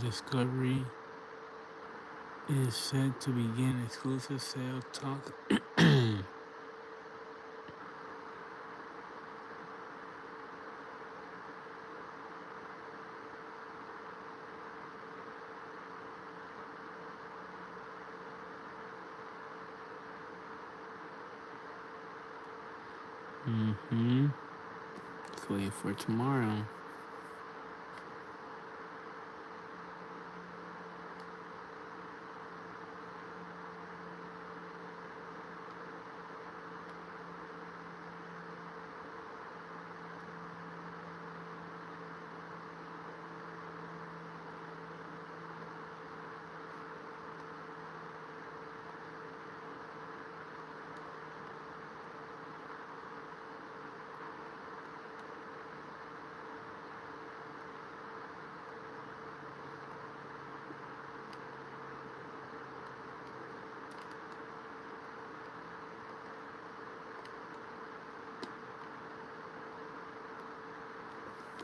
Discovery is set to begin exclusive sale talk. Let's wait for tomorrow.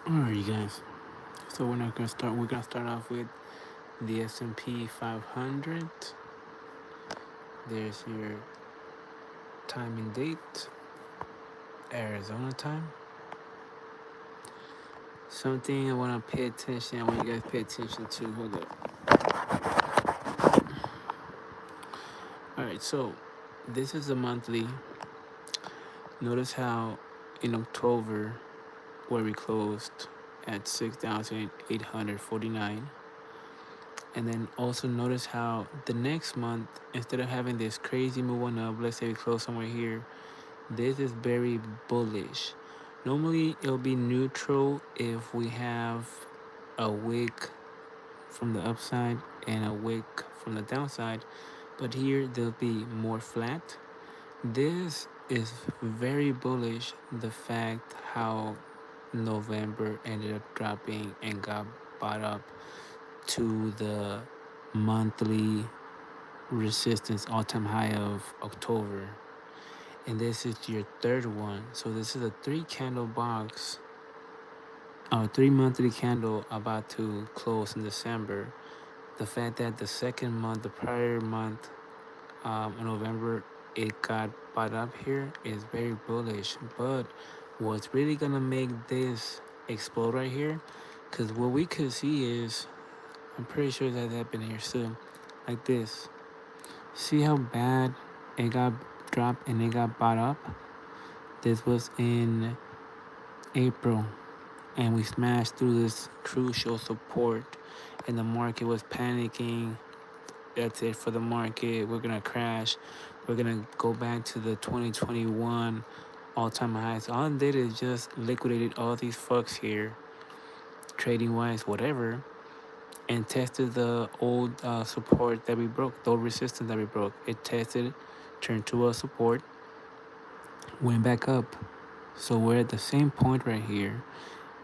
Alright, you guys. So we're gonna start off with the S&P 500. There's your time and date, Arizona time. Something I want to pay attention. I want you guys to pay attention to. Hold up. All right, so this is a monthly. Notice how in October, where we closed at 6,849. And then also notice how the next month, instead of having this crazy move on up, let's say we close somewhere here, this is very bullish. Normally it'll be neutral if we have a wick from the upside and a wick from the downside, but here they'll be more flat. This is very bullish, the fact how November ended up dropping and got bought up to the monthly resistance all-time high of October. And this is your third one. So this is a 3 candle box, or 3 monthly candle about to close in December. The fact that the second month, the prior month, in November, it got bought up here is very bullish. But what's really gonna make this explode right here, because what we could see is, I'm pretty sure that happened here soon, like this. See how bad it got dropped and it got bought up? This was in April, and we smashed through this crucial support, and the market was panicking. That's it for the market. We're gonna crash. We're gonna go back to the 2021 all-time highs. All it did is just liquidated all these fucks here, trading wise, whatever, and tested the old support that we broke, the old resistance that we broke. It tested, turned to a support, went back up. So we're at the same point right here.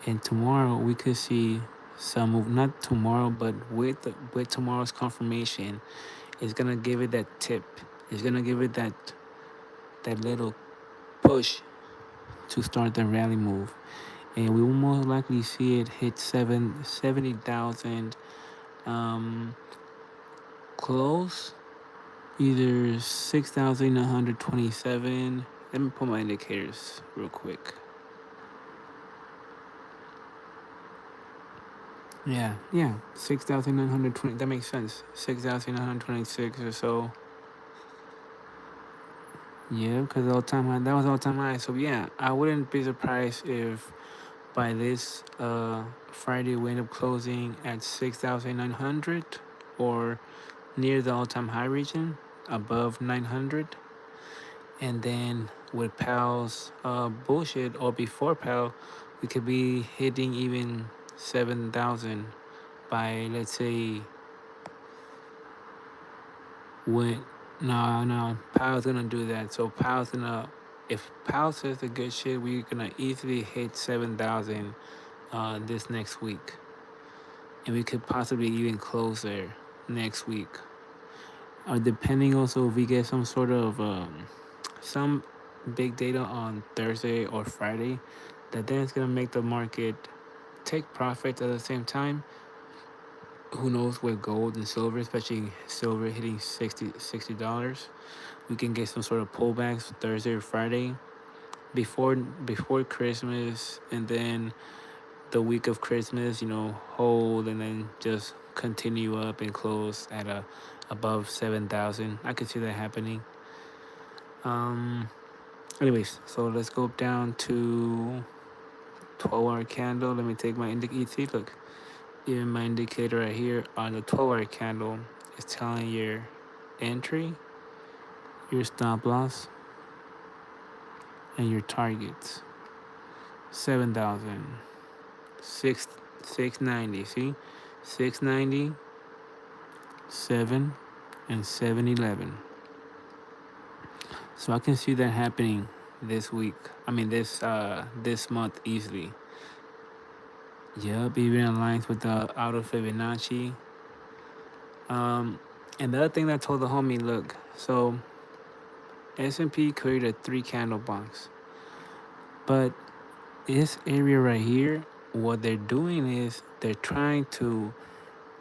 And tomorrow we could see some move. Not tomorrow, but with tomorrow's confirmation, it's gonna give it that tip. It's gonna give it that little push to start the rally move. And we will most likely see it hit 70,000 close, either 6,927. Let me put my indicators real quick. Yeah, 6,920. That makes sense. 6,926 or so. Yeah, because all-time high. That was all-time high. So yeah, I wouldn't be surprised if by this Friday we end up closing at 6,900 or near the all-time high region, above 900. And then with Powell's bullshit, or before Powell, we could be hitting even 7,000 by, let's say, when no Powell's gonna do that. So Powell's gonna, if Powell says the good shit, we're gonna easily hit 7,000 this next week, and we could possibly even close there next week. Or depending also if we get some sort of some big data on Thursday or Friday, that then it's gonna make the market take profits at the same time. Who knows with gold and silver, especially silver hitting $60, we can get some sort of pullbacks Thursday or Friday before Christmas, and then the week of Christmas, hold and then just continue up and close at a above 7,000. I could see that happening. Um. Anyways, so let's go down to 12-hour candle. Let me take my indicator. Look, even my indicator right here on the 12-hour candle is telling your entry, your stop loss, and your targets. 7,000, 690. See, 690, 7, and 711. So I can see that happening this week. I mean this month easily. Yep, even aligns with the auto Fibonacci. And the other thing that I told the homie, look, so S&P created a 3 candle box, but this area right here, what they're doing is they're trying to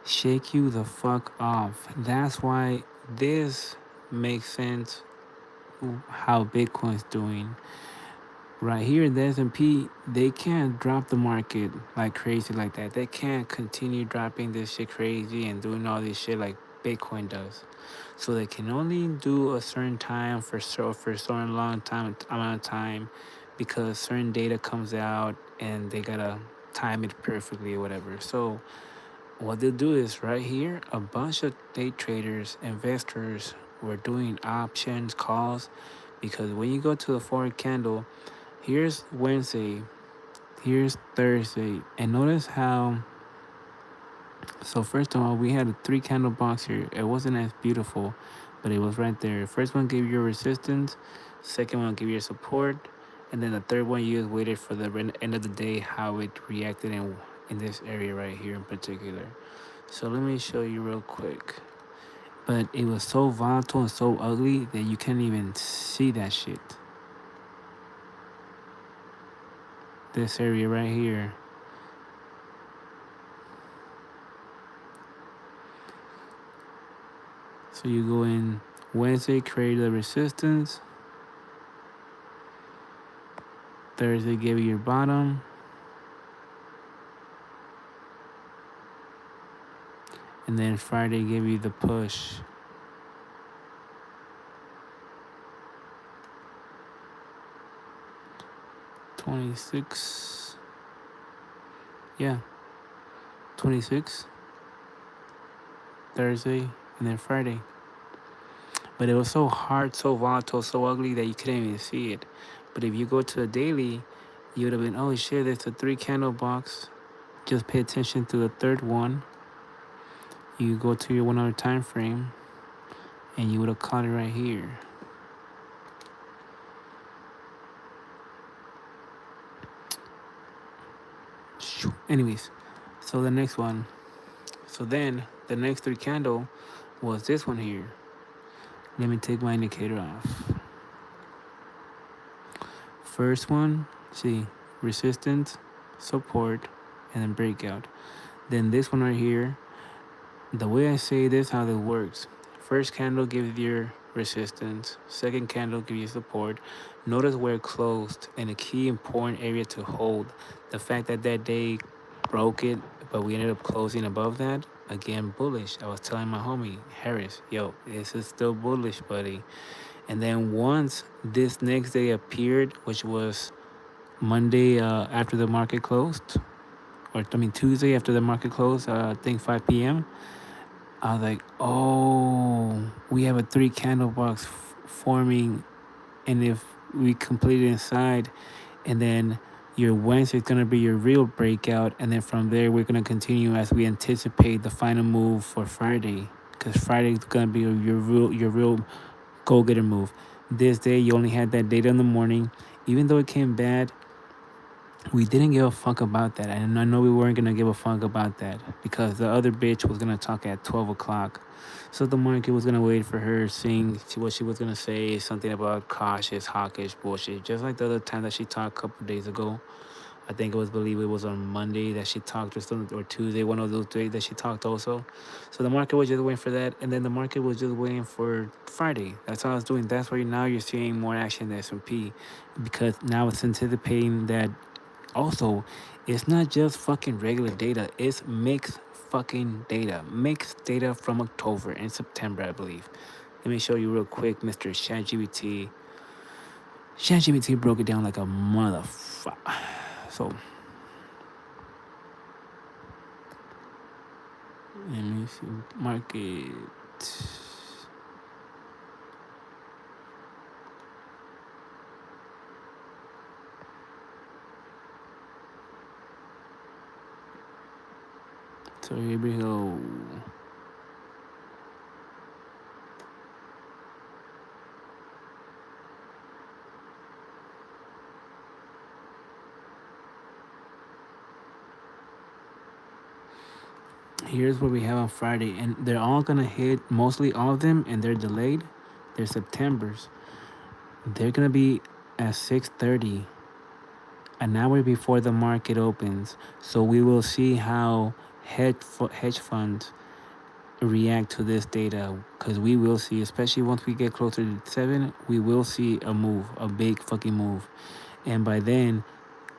shake you the fuck off. That's why this makes sense how Bitcoin's doing. Right here, the S&P, they can't drop the market like crazy like that. They can't continue dropping this shit crazy and doing all this shit like Bitcoin does. So they can only do a certain time for a certain long time amount of time, because certain data comes out and they gotta time it perfectly or whatever. So what they'll do is right here, a bunch of day traders, investors were doing options calls, because when you go to the forward candle, here's Wednesday, here's Thursday, and notice how. So first of all, we had a 3 candle box here. It wasn't as beautiful, but it was right there. First one gave you a resistance, second one gave you a support, and then the third one you just waited for the end of the day how it reacted in this area right here in particular. So let me show you real quick. But it was so volatile and so ugly that you can't even see that shit. This area right here. So you go in Wednesday, create the resistance. Thursday gave you your bottom. And then Friday gave you the push. $26. Yeah. 26. Thursday and then Friday. But it was so hard, so volatile, so ugly that you couldn't even see it. But if you go to the daily, you would have been, oh shit, there's a 3 candle box. Just pay attention to the third one. You go to your 1 hour time frame and you would have caught it right here. Anyways, so the next one. So then the next 3 candle was this one here. Let me take my indicator off. First one, see, resistance, support, and then breakout. Then this one right here, the way I say this, how it works. First candle gives you resistance, second candle gives you support. Notice where it closed and a key important area to hold. The fact that that day broke it, but we ended up closing above that, again, bullish. I was telling my homie, Harris, yo, this is still bullish, buddy. And then once this next day appeared, which was Monday after the market closed, Tuesday after the market closed, I think 5 p.m., I was like, oh, we have a 3 candle box forming, and if we complete it inside, and then your Wednesday is going to be your real breakout, and then from there we're going to continue as we anticipate the final move for Friday, because Friday is going to be your real go-getter move. This day you only had that data in the morning. Even though it came bad, we didn't give a fuck about that. And I know we weren't going to give a fuck about that because the other bitch was going to talk at 12 o'clock. So the market was going to wait for her, seeing what she was going to say, something about cautious, hawkish bullshit, just like the other time that she talked a couple days ago. I think it was believe it was on Monday that she talked, or something, or Tuesday, one of those days that she talked also. So the market was just waiting for that, and then the market was just waiting for Friday. That's all I was doing. That's why now you're seeing more action in the S&P, because now it's anticipating that. Also, it's not just fucking regular data. It's mixed fucking data. Mixed data from October and September, I believe. Let me show you real quick, Mr. ChatGPT. ChatGPT broke it down like a motherfucker. So let me see. Market. So here we go. Here's what we have on Friday, and they're all gonna hit, mostly all of them, and they're delayed. They're September's. They're gonna be at 6:30, an hour before the market opens. So we will see how hedge funds react to this data, because we will see, especially once we get closer to 7, we will see a move, a big fucking move, and by then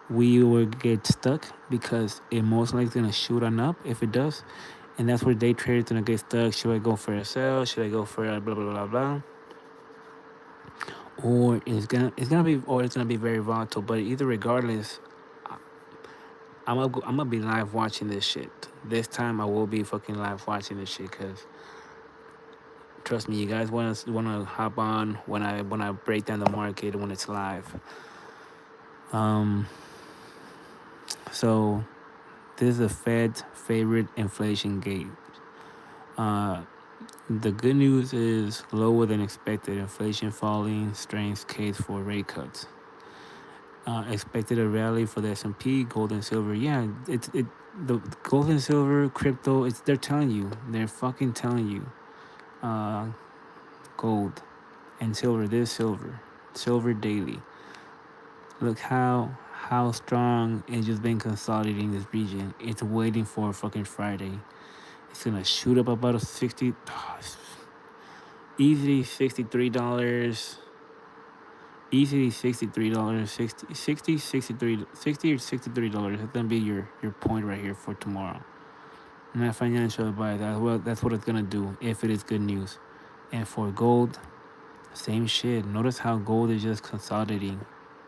we will get stuck because it most likely gonna shoot on up if it does, and that's where day traders gonna get stuck. Should I go for a sell? Should I go for a blah blah blah blah? Or it's gonna be very volatile. But either regardless, I'm gonna be live watching this shit. This time I will be fucking live watching this shit, because trust me, you guys wanna hop on when I break down the market when it's live. Um, so this is the Fed's favorite inflation gauge. Uh, the good news is lower than expected inflation falling strengthens case for rate cuts. Expected a rally for the S&P, gold and silver. Yeah, the gold and silver, crypto. They're telling you. They're fucking telling you. Uh, Gold and silver. This silver daily. Look how strong it's just been consolidating this region. It's waiting for fucking Friday. It's gonna shoot up about a 60, easily $63. Easily $63, 60 or $63. That's gonna be your point right here for tomorrow. Not financial advice. That's what it's gonna do if it is good news. And for gold, same shit. Notice how gold is just consolidating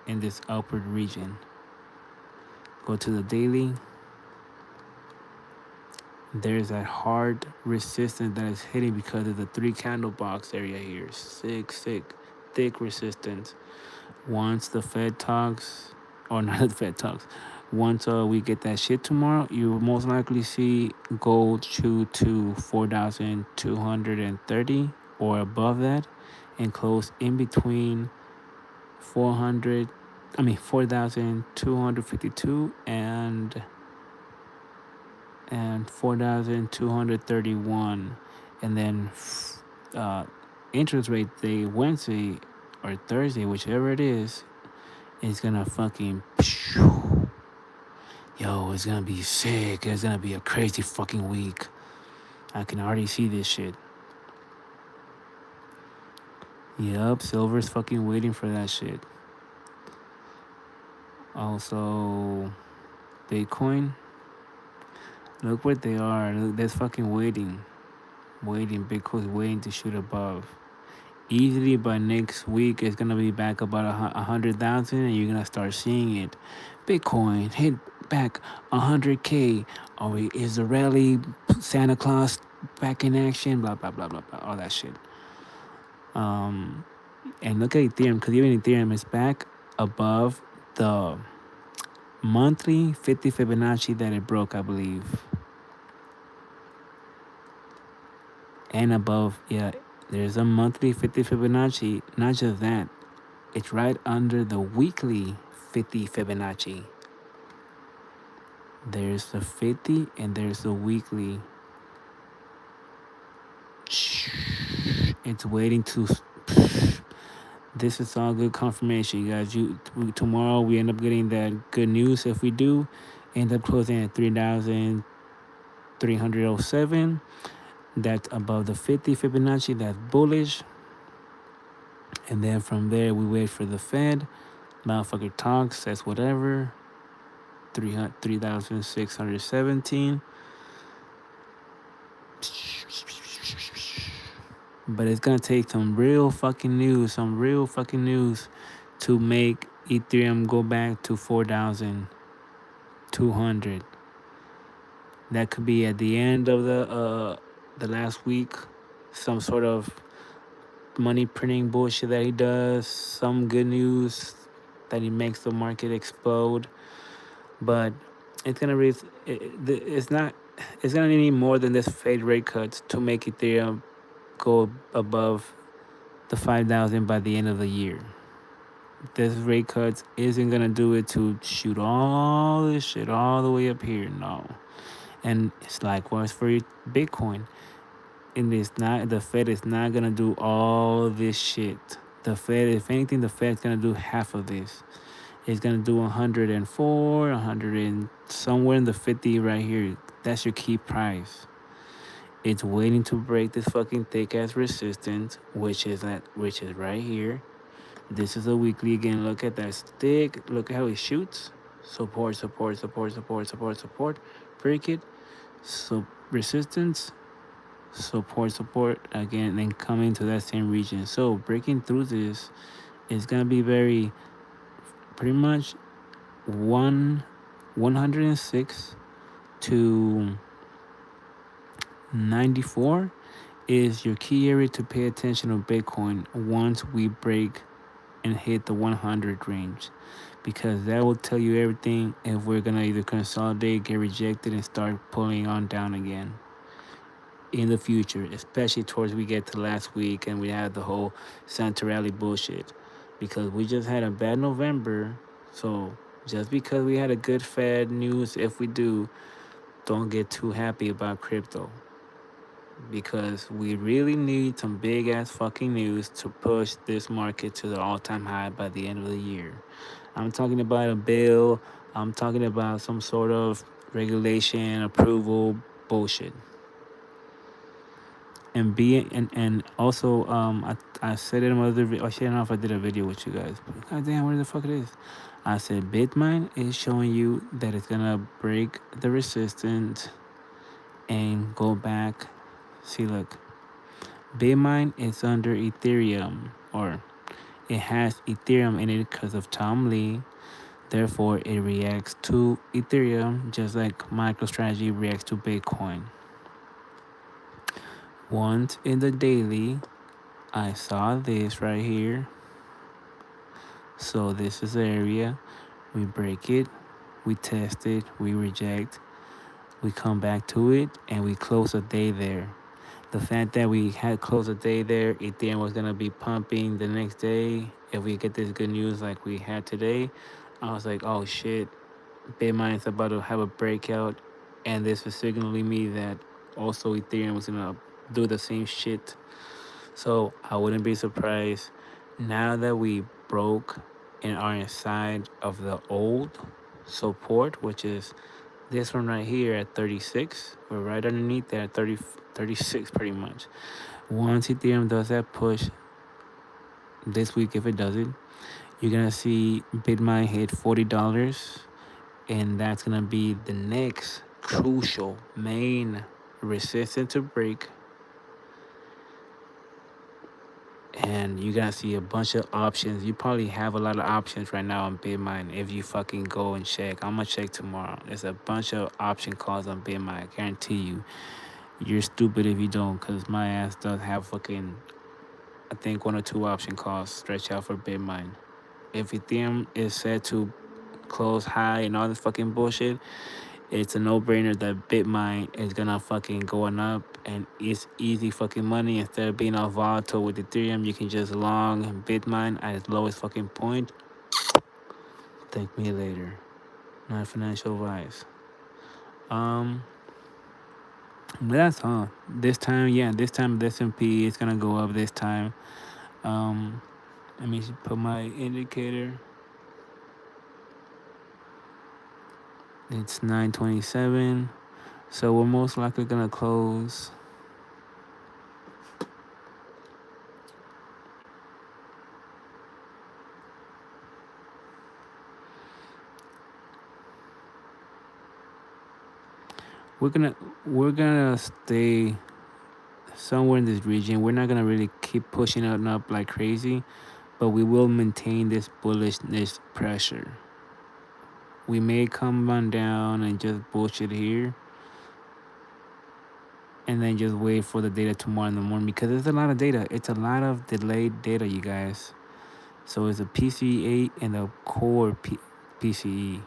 in this upward region. Go to the daily. There's that hard resistance that is hitting because of the 3 candle box area here. Thick resistance. Once the Fed talks, or not the Fed talks, once we get that shit tomorrow, you will most likely see gold shoot to 4,230 or above that, and close in between 4,252 and 4,231, and then interest rate day Wednesday or Thursday, whichever it is gonna fucking it's gonna be sick. It's gonna be a crazy fucking week. I can already see this shit. Yup, silver's fucking waiting for that shit. Also, Bitcoin. Look what they are. Look, that's fucking waiting. Bitcoin's waiting to shoot above. Easily by next week, it's gonna be back about 100,000, and you're gonna start seeing it. Bitcoin hit back 100K. Oh, is the rally Santa Claus back in action? Blah blah blah blah blah. All that shit. And look at Ethereum, because even Ethereum is back above the monthly 50 Fibonacci that it broke, I believe. And above, yeah, there's a monthly 50 Fibonacci. Not just that, it's right under the weekly 50 Fibonacci. There's the 50 and there's the weekly. It's waiting to. This is all good confirmation, you guys. Tomorrow we end up getting that good news. If we do end up closing at 3,307, that's above the 50 Fibonacci. That's bullish. And then from there we wait for the Fed. Motherfucker talks, says whatever. 3,617. But it's gonna take some real fucking news to make Ethereum go back to 4,200. That could be at the end of the last week. Some sort of money printing bullshit that he does. Some good news that he makes the market explode. But it's gonna raise. It's not. It's gonna need more than this Fed rate cuts to make Ethereum go above the 5,000 by the end of the year. This rate cuts isn't gonna do it to shoot all this shit all the way up here. No, and it's likewise for Bitcoin. And it's not. The Fed is not gonna do all this shit. The Fed, if anything, the Fed's gonna do half of this. It's gonna do 104, 100 and somewhere in the 50 right here. That's your key price. It's waiting to break this fucking thick ass resistance, which is right here. This is a weekly again. Look at that stick. Look at how it shoots. Support, support, support, support, support, support. Break it. So resistance, support, support again, then come into that same region. So breaking through this is gonna be very pretty much 106 to 94 is your key area to pay attention to Bitcoin once we break and hit the 100 range, because that will tell you everything if we're gonna either consolidate, get rejected, and start pulling on down again in the future, especially towards we get to last week and we had the whole Santa Rally bullshit, because we just had a bad November. So just because we had a good Fed news, if we do, don't get too happy about crypto, because we really need some big ass fucking news to push this market to the all-time high by the end of the year. I'm talking about a bill. I'm talking about some sort of regulation approval bullshit. And also I said it in another video. I don't know if I did a video with you guys. But God damn, where the fuck it is? I said Bitmine is showing you that it's gonna break the resistance and go back. See, look, Bitmine is under Ethereum, or it has Ethereum in it because of Tom Lee. Therefore, it reacts to Ethereum just like MicroStrategy reacts to Bitcoin. Once in the daily, I saw this right here. So this is the area. We break it, we test it, we reject, we come back to it, and we close a day there. The fact that we had closed a day there, Ethereum was gonna be pumping the next day. If we get this good news like we had today, I was like, oh shit, Bitmine's about to have a breakout, and this was signaling me that also Ethereum was gonna do the same shit. So I wouldn't be surprised now that we broke and are inside of the old support, which is this one right here at 36. We're right underneath there at 36 pretty much. Once Ethereum does that push this week, if it does it, you're gonna see Bitmine hit $40, and that's gonna be the next crucial main resistance to break. And you're gonna see a bunch of options. You probably have a lot of options right now on Bitmine if you fucking go and check. I'm gonna check tomorrow. There's a bunch of option calls on Bitmine. I guarantee you. You're stupid if you don't, because my ass does have fucking, I think, one or two option calls stretched out for Bitmine. If Ethereum is set to close high and all this fucking bullshit, it's a no-brainer that Bitmine is gonna fucking going up, and it's easy fucking money. Instead of being all volatile with Ethereum, you can just long Bitmine at its lowest fucking point. Thank me later. Not financial advice. But that's all. This time, yeah, this time the S&P is gonna go up this time. Um, Let me put my indicator. It's 9:27. So we're most likely gonna close. We're gonna we're gonna stay somewhere in this region. We're not gonna really keep pushing it up like crazy, but we will maintain this bullishness pressure. We may come on down and just bullshit here, and then just wait for the data tomorrow in the morning because there's a lot of data. It's a lot of delayed data, you guys. So it's a PCE and a core PCE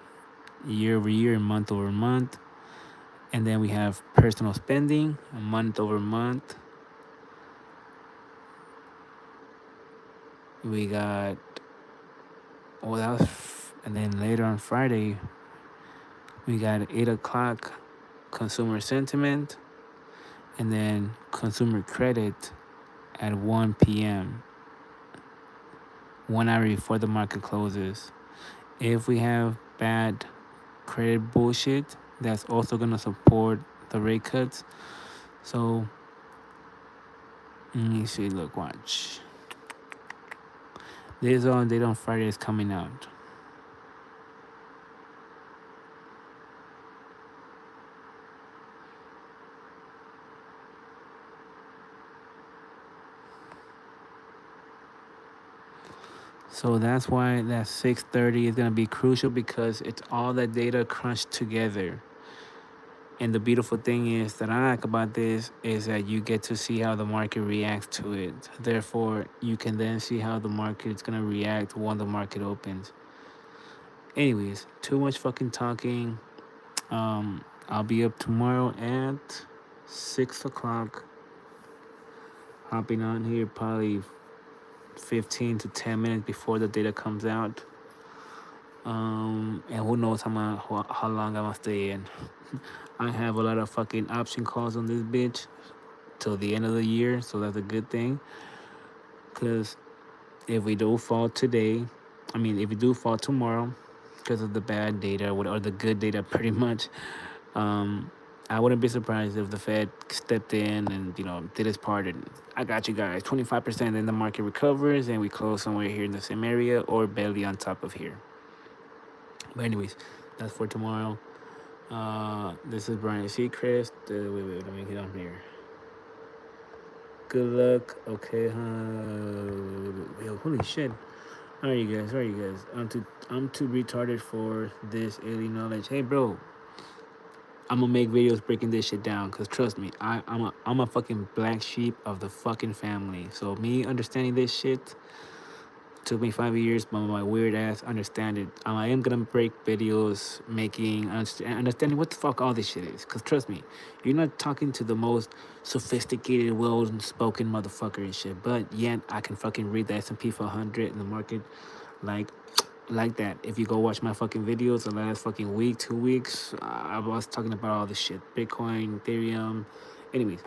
year over year and month over month. And then we have personal spending month over month. We got, well, that was, and then later on Friday, we got 8 o'clock consumer sentiment and then consumer credit at 1 p.m., 1 hour before the market closes. If we have bad credit bullshit, that's also going to support the rate cuts. So, let me see, look, watch. This on date on Friday is coming out. So that's why that 6:30 is gonna be crucial because it's all that data crunched together. And the beautiful thing is that I like about this is that you get to see how the market reacts to it. Therefore, you can then see how the market is gonna react when the market opens. Anyways, too much fucking talking. I'll be up tomorrow at 6 o'clock. Hopping on here probably 15 to 10 minutes before the data comes out. And who knows how long I'm gonna stay in. I have a lot of fucking option calls on this bitch till the end of the year, so that's a good thing. Cause if we do fall today, if we do fall tomorrow, because of the bad data or the good data, pretty much, I wouldn't be surprised if the Fed stepped in and did its part and I got you guys 25%, then the market recovers and we close somewhere here in the same area or barely on top of here. But anyways, that's for tomorrow. This is Brian Seacrest. Wait, let me get on here. Good luck. Okay, Yo, holy shit. Alright, you guys. I'm too retarded for this alien knowledge. Hey, bro. I'm gonna make videos breaking this shit down, cause trust me, I'm a fucking black sheep of the fucking family. So me understanding this shit took me 5 years, but my weird ass understand it. I am gonna break videos, understanding what the fuck all this shit is. Cause trust me, you're not talking to the most sophisticated, well-spoken motherfucker and shit. But yet I can fucking read the S&P 500 in the market, like that. If you go watch my fucking videos the last fucking week, 2 weeks, I was talking about all this shit, Bitcoin, Ethereum. Anyways,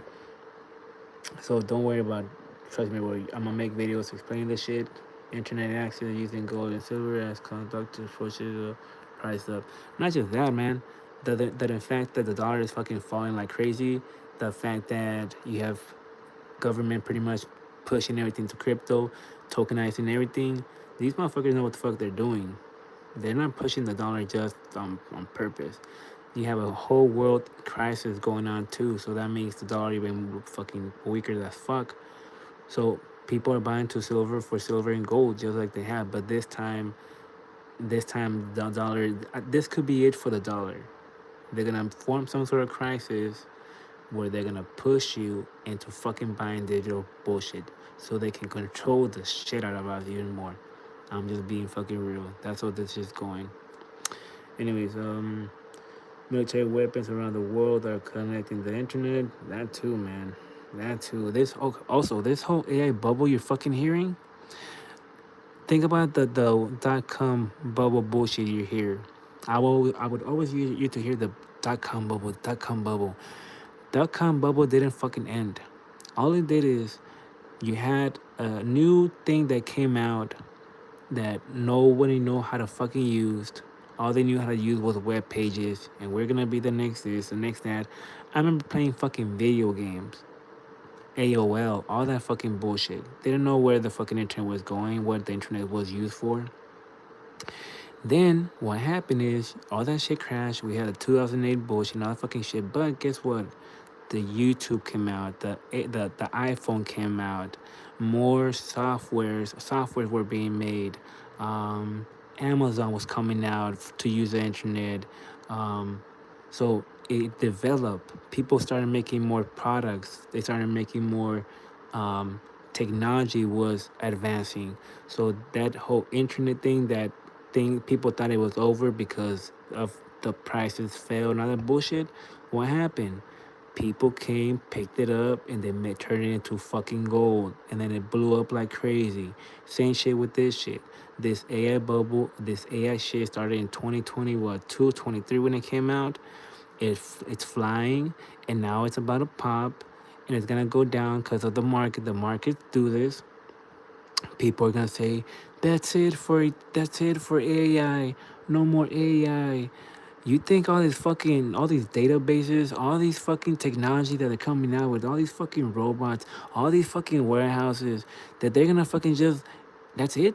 so don't worry about. Trust me, bro. I'm gonna make videos explaining this shit. Internet access using gold and silver as conductors pushes the price up. Not just that, man. The fact that the dollar is fucking falling like crazy. The fact that you have government pretty much pushing everything to crypto, tokenizing everything. These motherfuckers know what the fuck they're doing. They're not pushing the dollar just on purpose. You have a whole world crisis going on too, so that makes the dollar even fucking weaker as fuck. So people are buying to silver for silver and gold just like they have, but this time the dollar. This could be it for the dollar. They're gonna form some sort of crisis where they're gonna push you into fucking buying digital bullshit so they can control the shit out of us even more. I'm just being fucking real. That's what this is going. Anyways, military weapons around the world are connecting the internet. That too, man. That too. This whole AI bubble you're fucking hearing. Think about the .com bubble bullshit you hear. I would always use you to hear the .com bubble. .com bubble. .com bubble didn't fucking end. All it did is You had a new thing that came out that nobody know how to fucking use. All they knew how to use was web pages, and we're gonna be the next this, the next that. I remember playing fucking video games, AOL, all that fucking bullshit. They didn't know where the fucking internet was going, what the internet was used for. Then what happened is all that shit crashed. We had a 2008 bullshit and all that fucking shit. But guess what? The YouTube came out. The iPhone came out. More softwares were being made. Amazon was coming out to use the internet. So it developed. People started making more products. They started making more. Technology was advancing. So that whole internet thing, that thing, people thought it was over because of the prices fell and all that bullshit. What happened? People came, picked it up, and then turned it into fucking gold. And then it blew up like crazy. Same shit with this shit. This AI bubble, this AI shit started in 2020, what, 223 when it came out. It's flying, and now it's about to pop, and it's gonna go down because of the market. The markets do this. People are gonna say, that's it for AI. No more AI. You think all these databases, all these fucking technology that are coming out with, all these fucking robots, all these fucking warehouses, that they're gonna fucking just, that's it?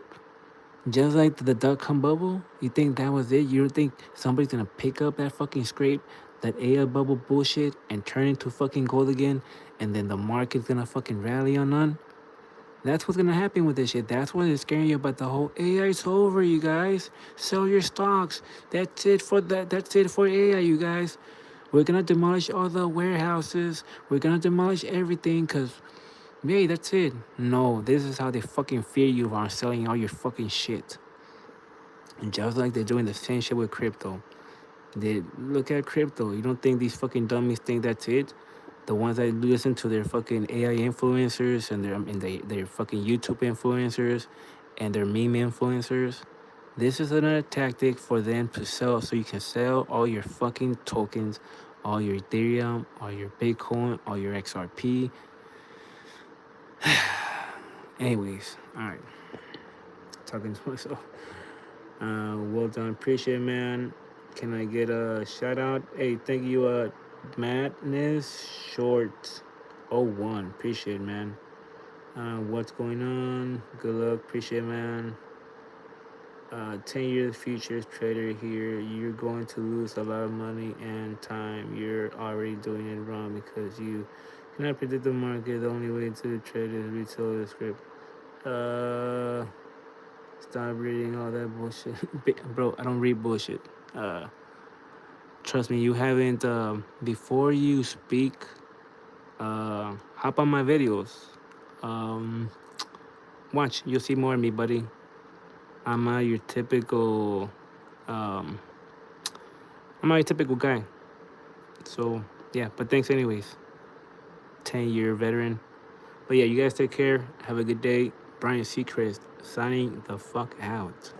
Just like the dot-com bubble? You think that was it? You don't think somebody's gonna pick up that fucking scrape, that AI bubble bullshit, and turn it into fucking gold again, and then the market's gonna fucking rally on none? That's what's gonna happen with this shit. That's what is scaring you about the whole AI's over, you guys. Sell your stocks. That's it for that. That's it for AI, you guys. We're gonna demolish all the warehouses. We're gonna demolish everything because, hey, that's it. No, this is how they fucking fear you on selling all your fucking shit. And just like they're doing the same shit with crypto. They look at crypto. You don't think these fucking dummies think that's it? The ones that listen to their fucking AI influencers and their fucking YouTube influencers and their meme influencers. This is another tactic for them to sell, so you can sell all your fucking tokens, all your Ethereum, all your Bitcoin, all your XRP. Anyways, all right. Talking to myself. Well done, appreciate it, man. Can I get a shout out? Hey, thank you, Madness Short 01. Appreciate it, man. What's going on? Good luck, appreciate it, man. 10 years futures trader here. You're going to lose a lot of money and time. You're already doing it wrong because you cannot predict the market. The only way to trade is retail the script. Stop reading all that bullshit. Bro, I don't read bullshit. Trust me, you haven't. Before you speak, hop on my videos. Um, Watch, you'll see more of me, buddy. I'm not your typical. Um, I'm not your typical guy. So yeah, but thanks anyways. 10-year veteran. But yeah, you guys take care. Have a good day. Brian Seacrest signing the fuck out.